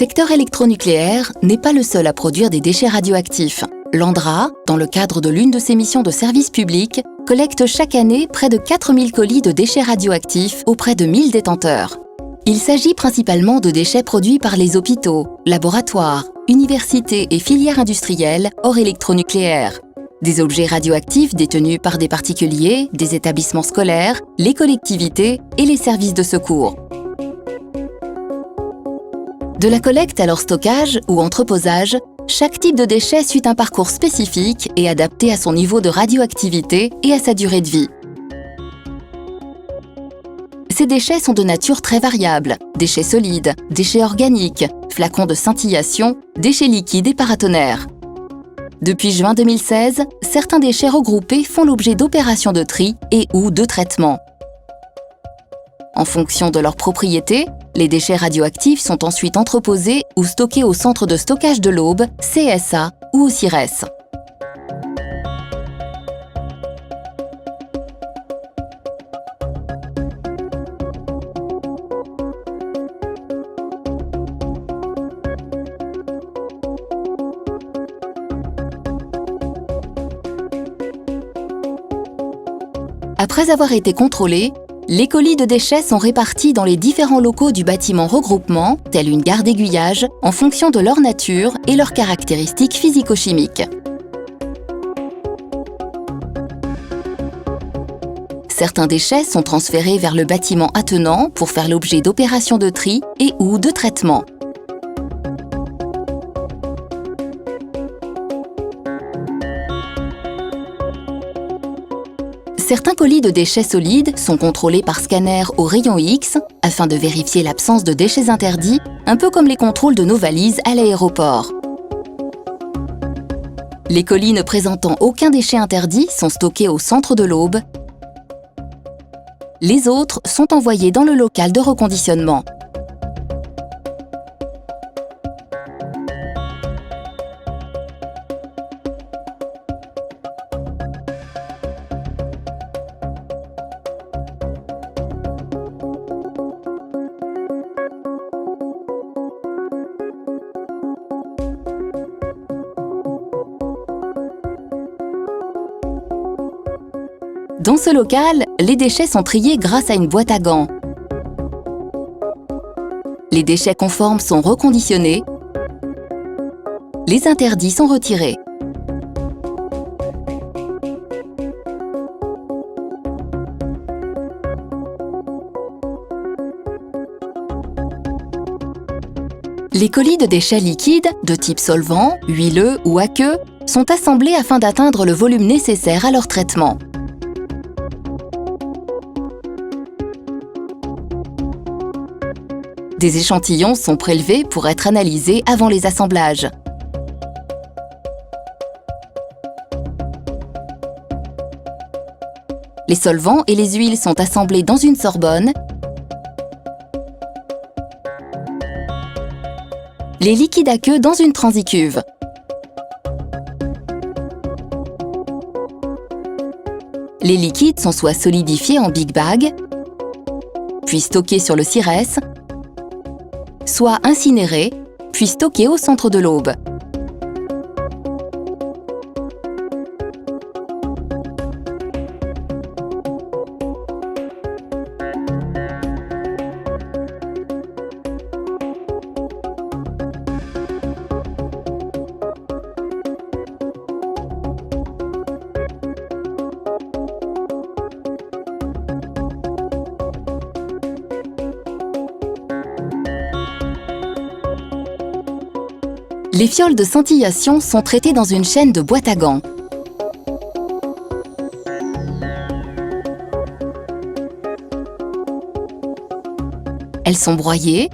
secteur électronucléaire n'est pas le seul à produire des déchets radioactifs. L'Andra, dans le cadre de l'une de ses missions de service public, collecte chaque année près de 4000 colis de déchets radioactifs auprès de 1000 détenteurs. Il s'agit principalement de déchets produits par les hôpitaux, laboratoires, universités et filières industrielles hors électronucléaire. Des objets radioactifs détenus par des particuliers, des établissements scolaires, les collectivités et les services de secours. De la collecte à leur stockage ou entreposage, chaque type de déchet suit un parcours spécifique et adapté à son niveau de radioactivité et à sa durée de vie. Ces déchets sont de nature très variable, déchets solides, déchets organiques, flacons de scintillation, déchets liquides et paratonnerres. Depuis juin 2016, certains déchets regroupés font l'objet d'opérations de tri et ou de traitement. En fonction de leurs propriétés, les déchets radioactifs sont ensuite entreposés ou stockés au centre de stockage de l'Aube, CSA ou au CIRES. Après avoir été contrôlés, les colis de déchets sont répartis dans les différents locaux du bâtiment regroupement, telle une gare d'aiguillage, en fonction de leur nature et leurs caractéristiques physico-chimiques. Certains déchets sont transférés vers le bâtiment attenant pour faire l'objet d'opérations de tri et ou de traitement. Certains colis de déchets solides sont contrôlés par scanner au rayon X afin de vérifier l'absence de déchets interdits, un peu comme les contrôles de nos valises à l'aéroport. Les colis ne présentant aucun déchet interdit sont stockés au centre de l'Aube. Les autres sont envoyés dans le local de reconditionnement. Dans ce local, les déchets sont triés grâce à une boîte à gants. Les déchets conformes sont reconditionnés. Les interdits sont retirés. Les colis de déchets liquides, de type solvant, huileux ou aqueux, sont assemblés afin d'atteindre le volume nécessaire à leur traitement. Des échantillons sont prélevés pour être analysés avant les assemblages. Les solvants et les huiles sont assemblés dans une sorbonne. Les liquides aqueux dans une transicuve. Les liquides sont soit solidifiés en big bag, puis stockés sur le CIRES, soit incinérés, puis stockés au centre de l'Aube. Les fioles de scintillation sont traitées dans une chaîne de boîte à gants. Elles sont broyées,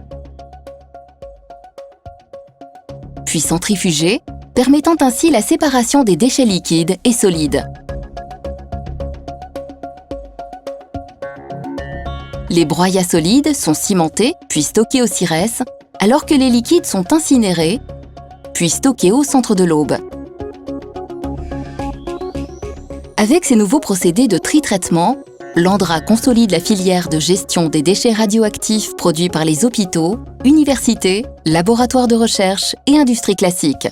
puis centrifugées, permettant ainsi la séparation des déchets liquides et solides. Les broyats solides sont cimentés, puis stockés au CIRES, alors que les liquides sont incinérés, puis stockés au centre de l'Aube. Avec ces nouveaux procédés de tri-traitement, l'ANDRA consolide la filière de gestion des déchets radioactifs produits par les hôpitaux, universités, laboratoires de recherche et industries classiques.